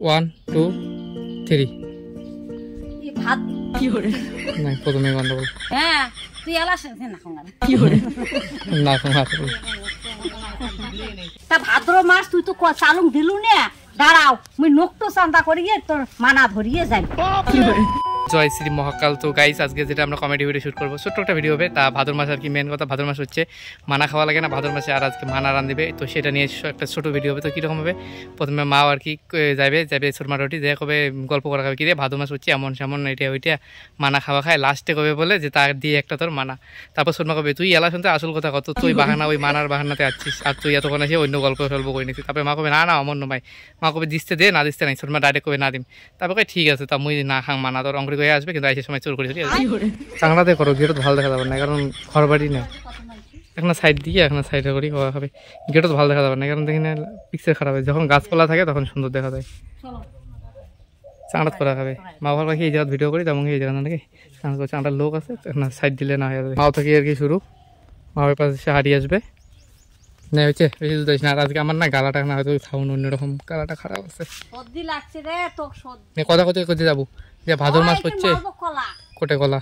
One two three ভাত না প্রথমে গন্ডগোল হ্যাঁ তুই এলাস না তা ভাদ্র মাস তুই তো চালুক দিলু না দাঁড়াও মুই নোকটো চান্দা করিয়ে তোর মানা ধরিয়ে যাই জয় শ্রী মহাকাল। তো গাইস আজকে যেটা আমরা কমেডি ভিডিও শুট করবো, ছোট্ট একটা ভিডিও হবে। তা ভাদ্র মাস আর কি, মেন কথা ভাদ্র মাস হচ্ছে মানা খাওয়া লাগে না ভাদ্র মাসে, আর আজকে মানা রান দিবে। তো সেটা নিয়ে একটা ছোট ভিডিও হবে। তো কীরকম হবে, প্রথমে মা আর কি যাবে ছোটমা রুটি যে কবে গল্প করা খাবে কি রে ভাদ্র মাস হচ্ছে এমন সেমন এটা ওইটা মানা খাওয়া খায়, লাস্টে কবে বলে যে তার দিয়ে একটা তোর মানা। তারপর ছোটমা কবে তুই এলা শুনতে আসল কথা কত, তুই বাহানা ওই মানার বাহানাতে আসছিস আর তুই এতক্ষণ এসে অন্য গল্প টল্প করে নিচ্ছিস। তারপরে মা কবে না অমন নয়, মা কবে দিতে দে না দিতে নাই, ছোটমা ডাইরেক্ট কবে না দিম। তারপর কবে ঠিক আছে তা মুই না খাং মানা, তোর অঙ্কুরি হয়ে আসবে কিন্তু এসে সময় চোর করে চাংলাতে করো, গেটত ভালো দেখা যাবে না কারণ ঘর বাড়ি না। এখন সাইড দিয়ে এখন সাইডে করি হওয়া হবে, গেটত ভালো দেখা যাবে না কারণ দেখি না পিকচার খারাপ হয়। যখন গাছপালা থাকে তখন সুন্দর দেখা যায়। চাঁড়াত করা হবে মা ভালো পাখি এই জায়গা ভিডিও করি তেমন এই জায়গা নাকি চাঁড়ার লোক আছে, এখন সাইড দিলে না হয়ে যাবে। মাও থেকে আর কি শুরু, মায়ের পাশে সে হারিয়ে আসবে না হচ্ছে বেশি দুধ না। আর আজকে আমার না গালাটা না হয়তো খাওয়ানো অন্যরকম, গালাটা খারাপ আছে। কথা কথা করতে যাবো যে ভাদ্র মাস হচ্ছে কোটে কলা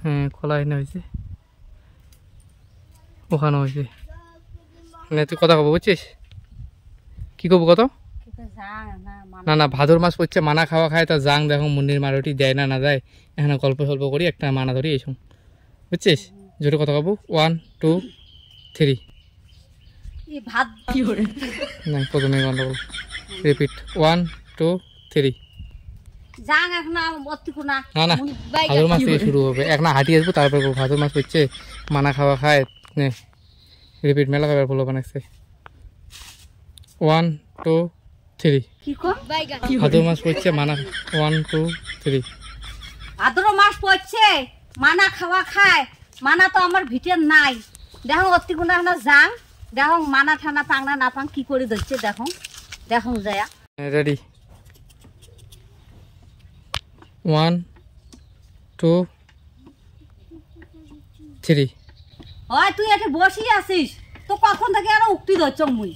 হ্যাঁ কলা এনে হয়েছে ওখানে হয়েছে। তুই কথা কব বুঝছিস কি কব কত না না ভাদ্র মাস হচ্ছে মানা খাওয়া খায় তা জাং দেখো মুন্নির মারুটি দেয় না না দেয়, এখানে গল্প সল্প করি একটা মানা ধরি এইসব বুঝছিস। জোরে কথা কব ওয়ান টু থ্রি না প্রথমে গন্ডগোল রিপিট ওয়ান টু থ্রি না না ভাদ্র মাস থেকে শুরু হবে, এক না হাঁটি আসবো তারপর ভাদ্র মাস হচ্ছে মানা খাওয়া খায় রিপিট মেলা খাবার বলো বানাচ্ছে ওয়ান টু থ্রি ভাদ্র মাস হচ্ছে মানা ওয়ান টু থ্রি ভাদ্র মাস পড়ছে মানা খাওয়া খায়, মানা তো আমার ভিতর নাই। দেখো অতিগুণা না যাং দেখো মানা ঠানা পাংনা না পাং কি করে ধরছে দেখো দেখো যায় রেডি ওয়ান টু থ্রি হয় তুই এখানে বসি আছিস তো কখন থেকে আরো উক্তি ধরছ মুই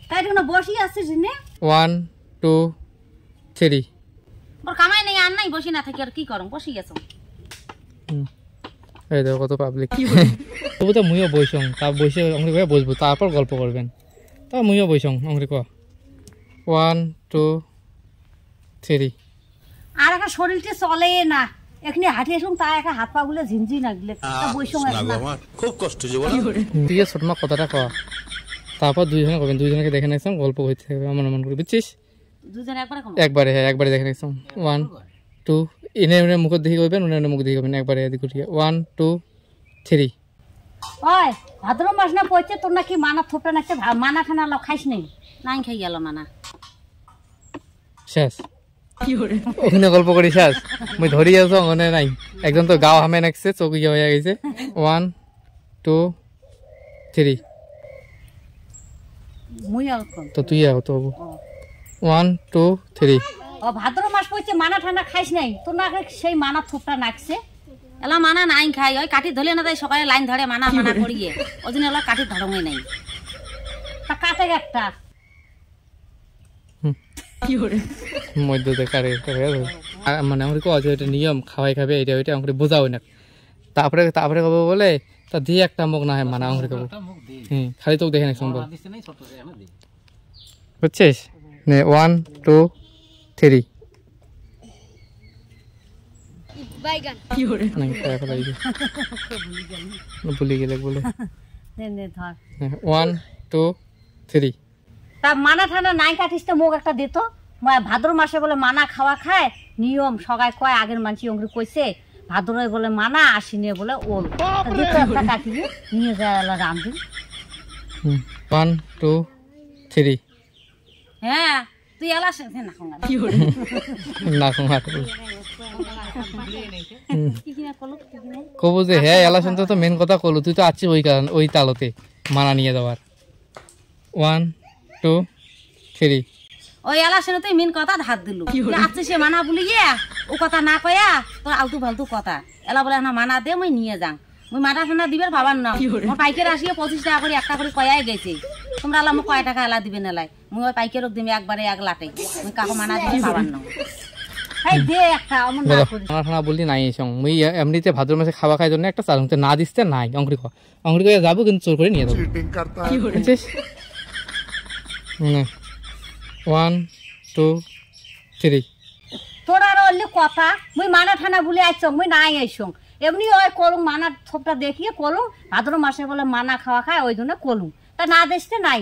তাই না বসি আছিস নে ওয়ান টু থ্রি ওর কামাই নেই আর নাই বসি না থাকি আর কি করম বসি গেছ এই দেখো কত পাবলিক। তবু তো মুইও বইসং তা বসে অঙ্গুরি করে বসবো তারপর গল্প করবেন, তা মুইও বইসং অঙ্গুরি ক ওয়ান টু থ্রি। আর একটা শরীরটা চলে না এখানে হাঁটিয়ে শুন তা একটা হাত পা গুলো ঝিনঝি লাগলে খুব কষ্ট তুই ছোটমা কথাটা কয়া তারপর দুইজনে করবেন, দুইজনকে দেখে নিয়েছিলাম গল্প হইতে থাকবে এমন এমন করে বুঝছিস। একবারে হ্যাঁ একবারে দেখে নিয়েছিলাম ওয়ান টু এনে এনে মুখের দিকে করবেন উনি মুখ দিকে করবেন একবারে এদিকে উঠিয়ে ওয়ান টু থ্রি। ওই ভাদ্র মাস না পড়ছে তোর নাকি মানা থোপটা নাকি মানা খানা লাও খাইস নেই নাই খাই গেল মানা শেষ ওখানে গল্প করি শেষ মুই ধরি আছো ওখানে নাই একজন তো গাও হামে নাকছে চৌকি হয়ে গেছে ওয়ান টু থ্রি মুই আর তো তুই আও তো ওয়ান টু থ্রি। ও ভাদ্র মাস পড়ছে মানা ঠান্ডা খাইস নাই তোর না সেই মানা থোপটা নাকছে এলা মানা নাই খাই ওই কাঠি ধরে না দেয় সকালে লাইন ধরে মানা মানা করিয়ে ওই জন্য এলা কাঠি ধরঙে নাই তা কাটে একটা মধ্য দেখারে মানে আমার কজ এটা নিয়ম খাওয়াই খাবে এটা ওইটা আমাকে বোঝাও না তারপরে তারপরে কব বলে তা দিয়ে একটা মুখ না হয় মানা আমাকে কব হুম খালি তোকে দেখে নেক্সট বল বুঝছিস নে ওয়ান টু থ্রি ভুলে গেলে বলে ওয়ান টু থ্রি। তা মানা ঠান্ডা নাই কাটিস তো মুখ একটা দিত ভাদ্র মাসে বলে মানা খাওয়া খায় নিয়ম সবাই কয় আগের মানসি অঙ্গুরি কইছে ভাদ্রে বলে মানা আশ্বিনে বলে ওল দিত একটা কাটিয়ে নিয়ে যায় রামদি ওয়ান টু থ্রি। হ্যাঁ তুই এলাস না কবু যে হ্যাঁ এলা শুনতে তো মেন কথা কলু তুই তো আছিস ওই কারণ ওই তালতে মানা নিয়ে যাওয়ার ওয়ান টু থ্রি। ওই এলা শুনে তুই মেন কথা ধার দিলু আচ্ছা সে মানা বলি ও কথা না কয়া তোর আলতু ফালতু কথা এলা বলে না মানা দে মুই নিয়ে যাং মুই মানা ঠান্ডা দিবে বাবার না পাইকার আসিয়ে 25 টাকা করে একটা করে কয়াই গেছে তোমরা আলা কয় টাকা এলা দিবে নালাই মুই ওই পাইকারক দিমি একবারে 1 লাটে মুই কাকো মানা দিতে পারবার না এই দে একটা অমন না করিস মানা ঠানা বললি নাই এসং মুই এমনিতে ভাদ্র মাসে খাওয়া খাই জন্য একটা চালুতে না দিতে নাই অঙ্কুরি করে যাবো কিন্তু চোর করে নিয়ে যাবো কি বুঝছিস 1 2 3 তোরা রইলি কথা মুই মানা ঠানা বলে আইছ মুই নাই আইছং এমনি ওই কলম মানা থপটা দেখিয়ে কলম ভাদ্র মাসে বলে মানা খাওয়া খায় ওই জন্য কলম তা না দিতে নাই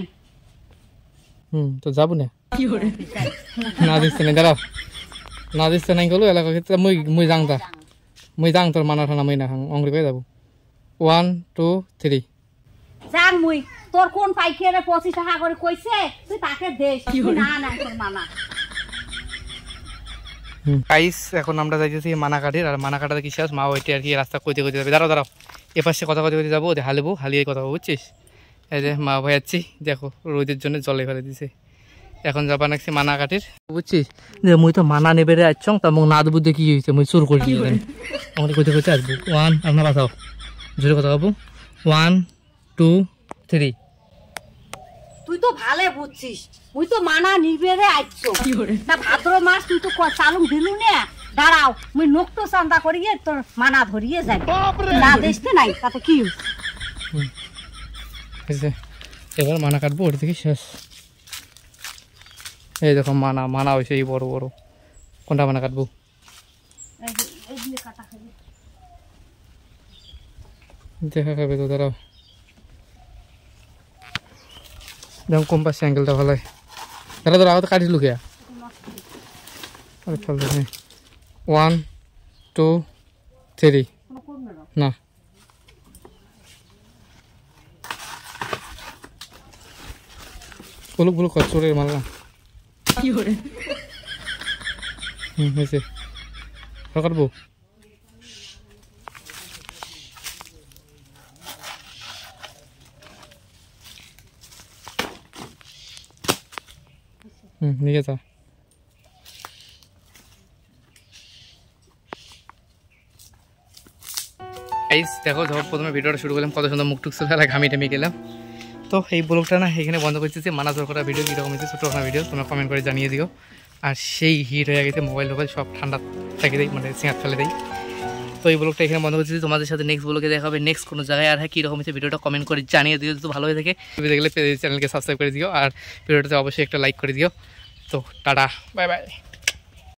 তো যাবো না না দিতে নাই দাঁড়াও না দিতে নাই গেলো এলাকা ক্ষেত্রে মুই যাং তোর মানা ঠানা মুই না খাং অঙ্কুরি করে যাবো 1 2 3 যাং মুই তোর কোন পাইকারে 25 টাকা করে কইছে তুই তাকে দেশ না না তোর মানা গাইস এখন আমরা যাইতেছি মানাকাঠির আর মানাকাটাতে কি শেষ মা ওইটি আর কি রাস্তা কইতে যাবে দাঁড়াও এপাশে কথা কইতে যাবো ওদের হালিয়ে কথা বুঝছিস এই যে মা ভাই যাচ্ছি দেখো রোদের জন্য জলে ফেলে দিছে এখন যাবা নাকছি মানাকাঠির বুঝছিস যে মুই তো মানা নেবে রে আসছং তা মুখ না দেবো কি হয়েছে মুই চোর করে নিয়ে যাই আমাদের কইতে আসবো 1 আপনার বাঁচাও জোরে কথা বাবু 1 2 3 তুই তো ভালো বুঝছিস মুই তো মানা নিবে রে আইছো না ভাদ্র মাস তুই তো চালুম দিলু না দাঁড়াও মুই নকটো চান্দা করিয়ে তোর মানা ধরিয়ে যাই না দেশতে নাই তাতে কি এবার মানা কাটবো ওর থেকে শেষ এই দেখো মানা হয়েছে এই বড় বড় কোনটা মানা কাটবো দেখা খাবে তো দাঁড়াও যেমন কম্পাস অ্যাঙ্গেলটা ভালো হয় দাঁড়া তো কাটিস লুকিয়া চল 1 2 3 না বলুক কর চোরের মারলাম হয়েছে কাটবো নিয়ে যা দেখো যখন প্রথমে ভিডিওটা শুরু করলাম কত সুন্দর মুখ টুক চলে ঘামি টামি গেলাম তো এই ব্লগটা না এখানে বন্ধ করতেছি মানা জোর করা ভিডিও কীরকম হয়েছে ছোটো ভিডিও তোমরা কমেন্ট করে জানিয়ে দিও আর সেই হিট হয়ে গেছে মোবাইল সব ঠান্ডা থেকে দেয় মানে সিঙাত ফেলে দেয় তো এই ব্লগটা এখানে বন্ধ করতেছি তোমাদের সাথে নেক্সট ব্লগে দেখা হবে নেক্সট কোনো জায়গায় আর হ্যাঁ কীরকম হয়েছে ভিডিওটা কমেন্ট করে জানিয়ে দিও যদি ভালো হয়ে থাকে দেখলে চ্যানেলকে সাবস্ক্রাইব করে দিও আর ভিডিওটাতে অবশ্যই একটা লাইক করে দিও তো টাটা বাই বাই